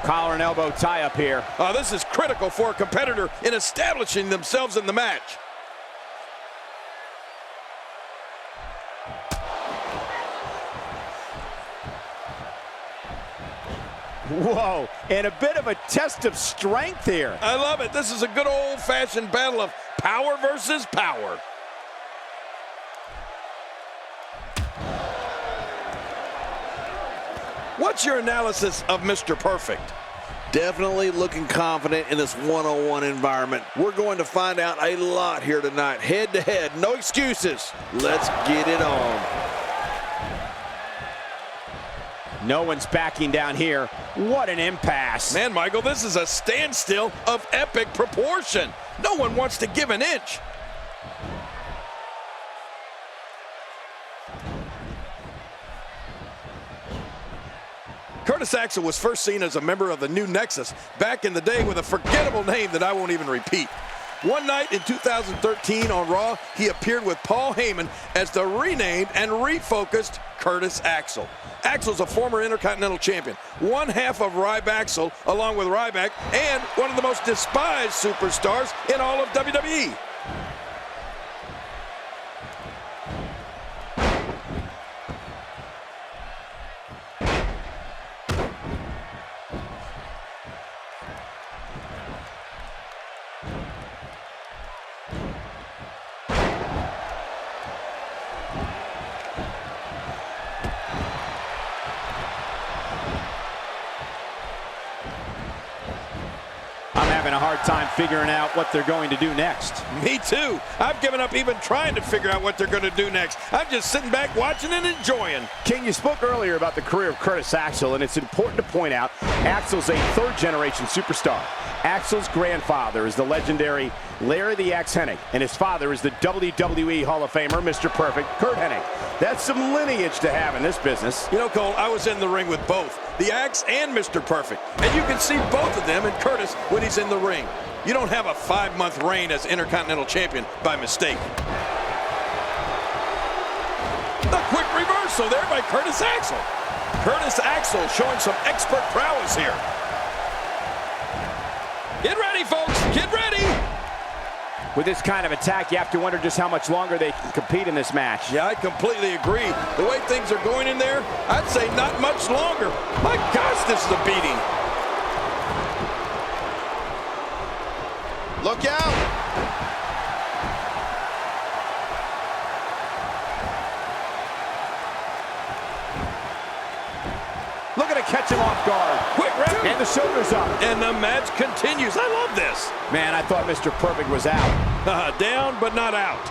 Collar and elbow tie up here. This is critical for a competitor in establishing themselves in the match. Whoa, and a bit of a test of strength here. I love it. This is a good old-fashioned battle of power versus power. What's your analysis of Mr. Perfect? Definitely looking confident in this one-on-one environment. We're going to find out a lot here tonight. Head-to-head, no excuses. Let's get it on. No one's backing down here. What an impasse. Man, Michael, this is a standstill of epic proportion. No one wants to give an inch. Curtis Axel was first seen as a member of the New Nexus back in the day with a forgettable name that I won't even repeat. One night in 2013 on Raw, he appeared with Paul Heyman as the renamed and refocused Curtis Axel. Axel's a former Intercontinental Champion, one half of Ryback, along with Ryback, and one of the most despised superstars in all of WWE. Having a hard time figuring out what they're going to do next. Me too. I've given up even trying to figure out what they're going to do next. I'm just sitting back watching and enjoying. King, you spoke earlier about the career of Curtis Axel, and it's important to point out Axel's a third-generation superstar. Axel's grandfather is the legendary Larry the Axe Hennig, and his father is the WWE Hall of Famer, Mr. Perfect, Curt Hennig. That's some lineage to have in this business. You know, Cole, I was in the ring with both, the Axe and Mr. Perfect, and you can see both of them in Curtis when he's in the ring. You don't have a 5-month reign as Intercontinental Champion by mistake. The quick reversal there by Curtis Axel. Curtis Axel showing some expert prowess here. Get ready, folks. Get ready. With this kind of attack, you have to wonder just how much longer they can compete in this match. Yeah, I completely agree. The way things are going in there, I'd say not much longer. My gosh, this is a beating. Look out! Looking to catch him off guard. Quick round. And the shoulders up. And the match continues. I love this. Man, I thought Mr. Perfect was out. Down, but not out.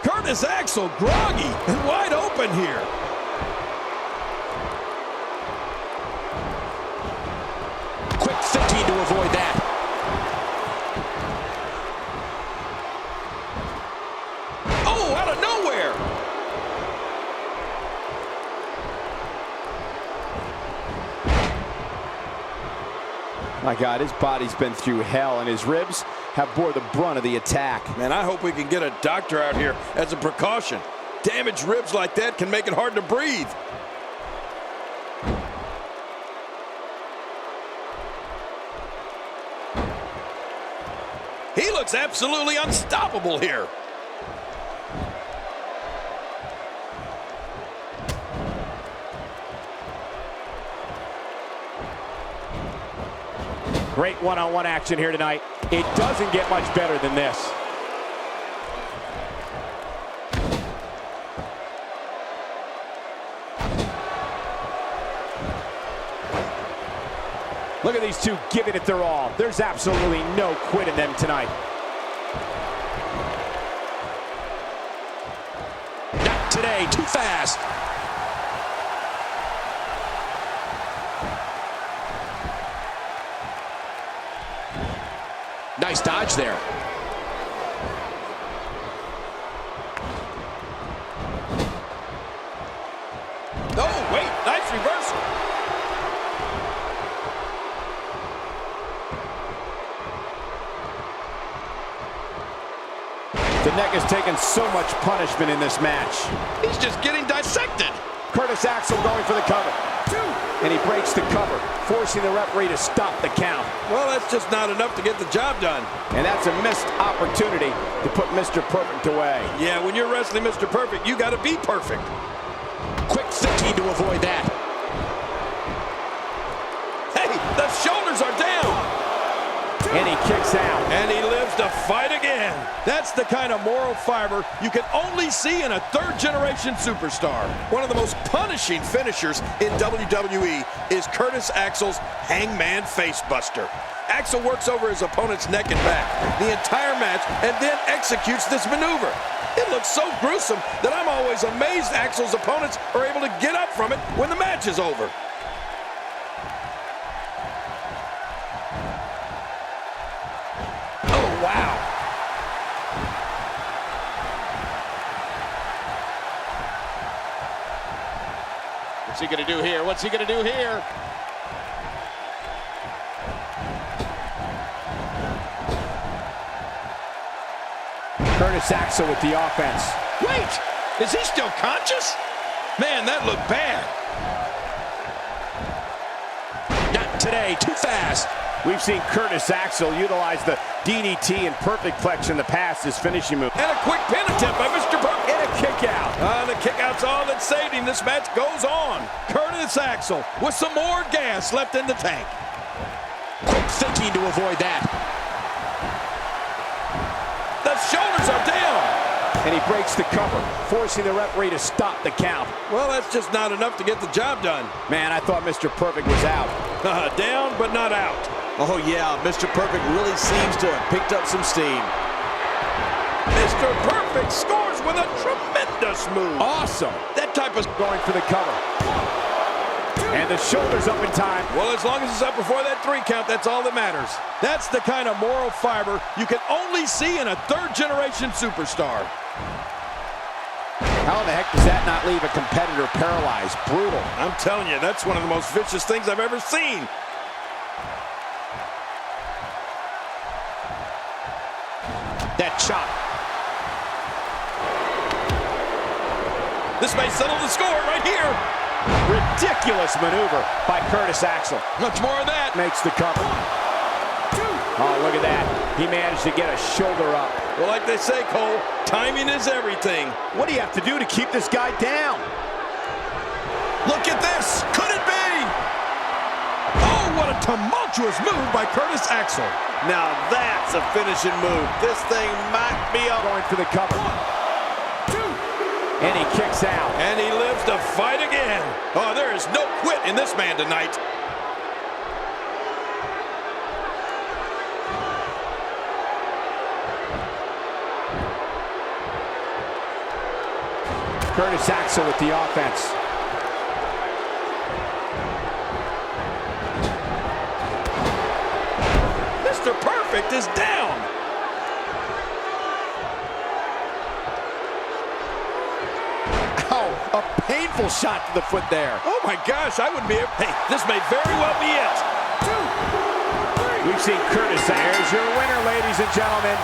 Curtis Axel groggy and wide open here. Quick 15 to avoid that. Oh, out of nowhere. My God, his body's been through hell, and his ribs have bore the brunt of the attack. Man, I hope we can get a doctor out here as a precaution. Damaged ribs like that can make it hard to breathe. He looks absolutely unstoppable here. Great one-on-one action here tonight. It doesn't get much better than this. Look at these two giving it their all. There's absolutely no quit in them tonight. Not today, too fast. Nice dodge there. Oh, wait, nice reversal. The neck has taken so much punishment in this match. He's just getting dissected. Curtis Axel going for the cover. And he breaks the cover, forcing the referee to stop the count. Well, that's just not enough to get the job done. And that's a missed opportunity to put Mr. Perfect away. Yeah, when you're wrestling Mr. Perfect, you got to be perfect. Quick thinking to avoid that. Hey, the shoulders are down. And he kicks out. And he lives to fight again. That's the kind of moral fiber you can only see in a third-generation superstar. One of the most punishing finishers in WWE is Curtis Axel's Hangman Facebuster. Axel works over his opponent's neck and back the entire match and then executes this maneuver. It looks so gruesome that I'm always amazed Axel's opponents are able to get up from it when the match is over. Wow. What's he going to do here? What's he going to do here? Curtis Axel with the offense. Wait, is he still conscious? Man, that looked bad. Not today, too fast. We've seen Curtis Axel utilize the DDT and perfect plex in the past as finishing move. And a quick pin attempt by Mr. Perfect. And a kick out. The kick out's all that saved him. This match goes on. Curtis Axel with some more gas left in the tank. Quick thinking to avoid that. The shoulders are down. And he breaks the cover, forcing the referee to stop the count. Well, that's just not enough to get the job done. Man, I thought Mr. Perfect was out. Down, but not out. Oh, yeah, Mr. Perfect really seems to have picked up some steam. Mr. Perfect scores with a tremendous move. Awesome. That type of... Going for the cover. And the shoulders up in time. Well, as long as it's up before that 3 count, that's all that matters. That's the kind of moral fiber you can only see in a third-generation superstar. How the heck does that not leave a competitor paralyzed? Brutal. I'm telling you, that's one of the most vicious things I've ever seen. That chop. This may settle the score right here. Ridiculous maneuver by Curtis Axel. Much more of that. Makes the cover. Oh, look at that. He managed to get a shoulder up. Well, like they say, Cole, timing is everything. What do you have to do to keep this guy down? Look at this. Could it be? Oh, what a tumultuous move by Curtis Axel. Now that's a finishing move. This thing might be up. Going for the cover. And he kicks out. And he lives to fight again. Oh, there is no quit in this man tonight. Curtis Axel with the offense. Mr. Perfect is down. Oh, a painful shot to the foot there. Oh my gosh, I wouldn't be able... Hey, this may very well be it. We've seen Curtis Axel. There's your winner, ladies and gentlemen.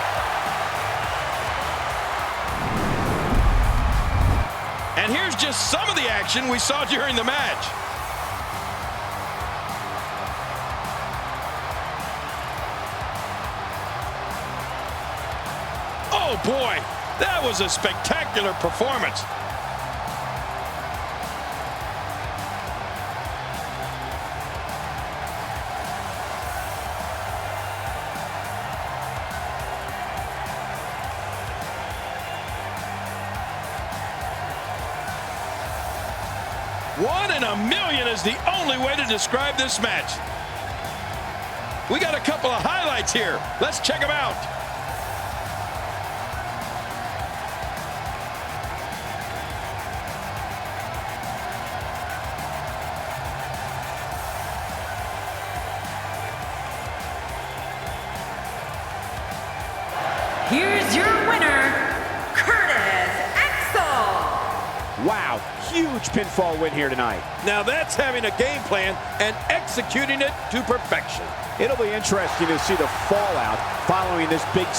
And here's just some of the action we saw during the match. Oh boy, that was a spectacular performance. One in a million is the only way to describe this match. We got a couple of highlights here. Let's check them out. Here's your winner, Curtis Axel. Wow, huge pinfall win here tonight. Now that's having a game plan and executing it to perfection. It'll be interesting to see the fallout following this big